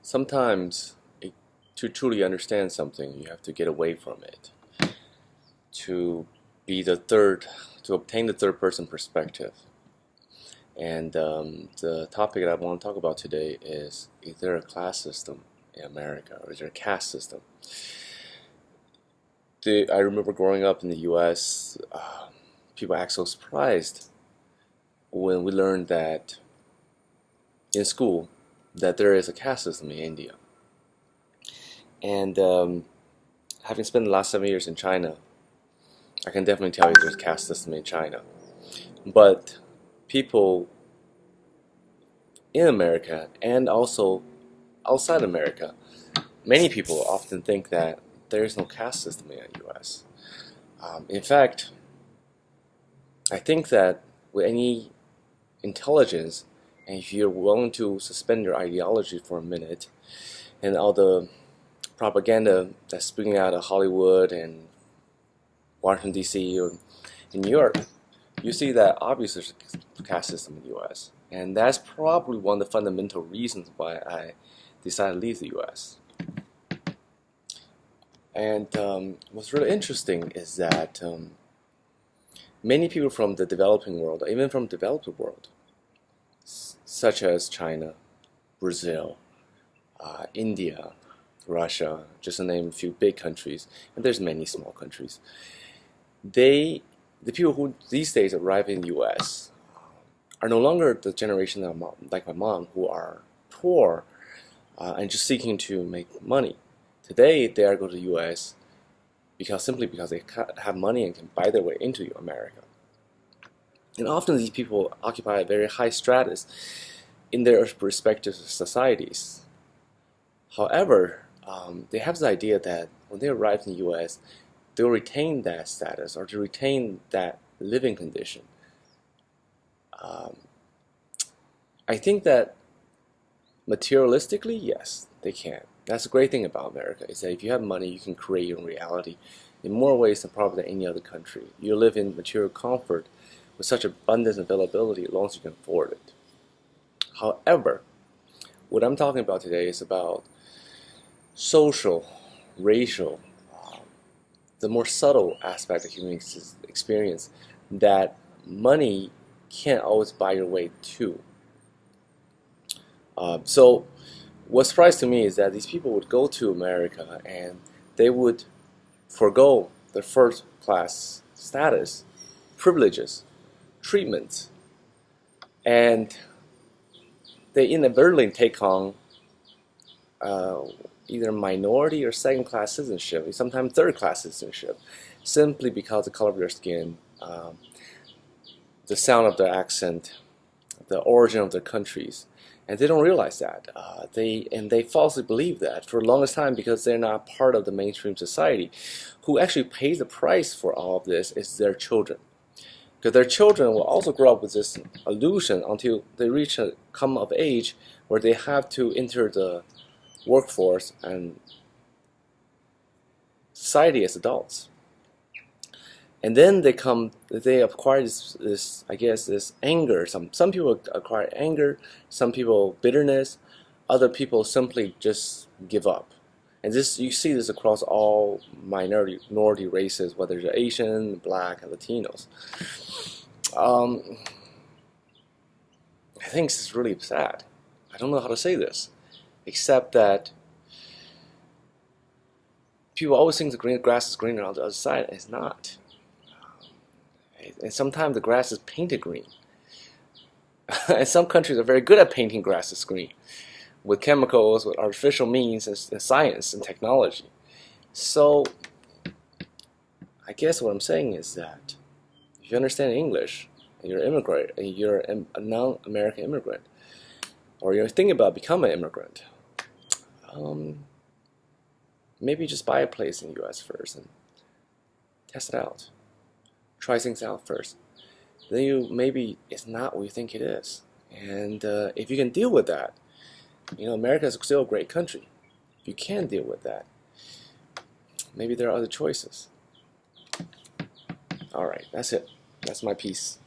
Sometimes to truly understand something, you have to get away from it. To be to obtain the third person perspective. And the topic that I want to talk about today is there a class system in America, or is there a caste system? I remember growing up in the U.S., people act so surprised when we learned that in school that there is a caste system in India. And having spent the last 7 years in China, I can definitely tell you there's a caste system in China. But people in America and also outside America, many people often think that there is no caste system in the U.S. In fact, I think that with any intelligence, and if you're willing to suspend your ideology for a minute, and all the propaganda that's springing out of Hollywood and Washington, D.C. or in New York, you see that obviously there's a caste system in the U.S. And that's probably one of the fundamental reasons why I decided to leave the U.S. And what's really interesting is that many people from the developing world, even from the developed world, such as China, Brazil, India, Russia, just to name a few big countries, and there's many small countries, the people who these days arrive in the U.S. are no longer the generation that like my mom, who are poor and just seeking to make money. Today, they are going to the U.S. simply because they have money and can buy their way into America. And often these people occupy a very high status in their respective societies. However, they have the idea that when they arrive in the U.S., they'll retain that status or to retain that living condition. I think that materialistically, yes, they can. That's the great thing about America, is that if you have money, you can create your own reality in more ways than probably any other country. You live in material comfort with such abundance and availability as long as you can afford it. However, what I'm talking about today is about social, racial, the more subtle aspect of human experience that money can't always buy your way to. So what surprised to me is that these people would go to America and they would forego their first class status, privileges, treatments, and they inadvertently take on either minority or second class citizenship, sometimes third class citizenship, simply because the color of their skin, the sound of their accent, the origin of their countries. And they don't realize that. They falsely believe that for the longest time because they're not part of the mainstream society. Who actually pays the price for all of this is their children. Because their children will also grow up with this illusion until they reach a come of age where they have to enter the workforce and society as adults. And then they acquire this I guess, this anger. Some people acquire anger, some people bitterness, other people simply just give up. And you see this across all minority races, whether it's Asian, Black, and Latinos. I think this is really sad. I don't know how to say this, except that people always think the grass is greener on the other side. It's not. And sometimes the grass is painted green. And some countries are very good at painting grasses green with chemicals, with artificial means, and science and technology. So I guess what I'm saying is that if you understand English and you're an immigrant, and you're a non-American immigrant, or you're thinking about becoming an immigrant, maybe just buy a place in the U.S. first and test it out. Try things out first. Then maybe it's not what you think it is. And if you can deal with that, America is still a great country. If you can deal with that, maybe there are other choices. All right, that's it. That's my piece.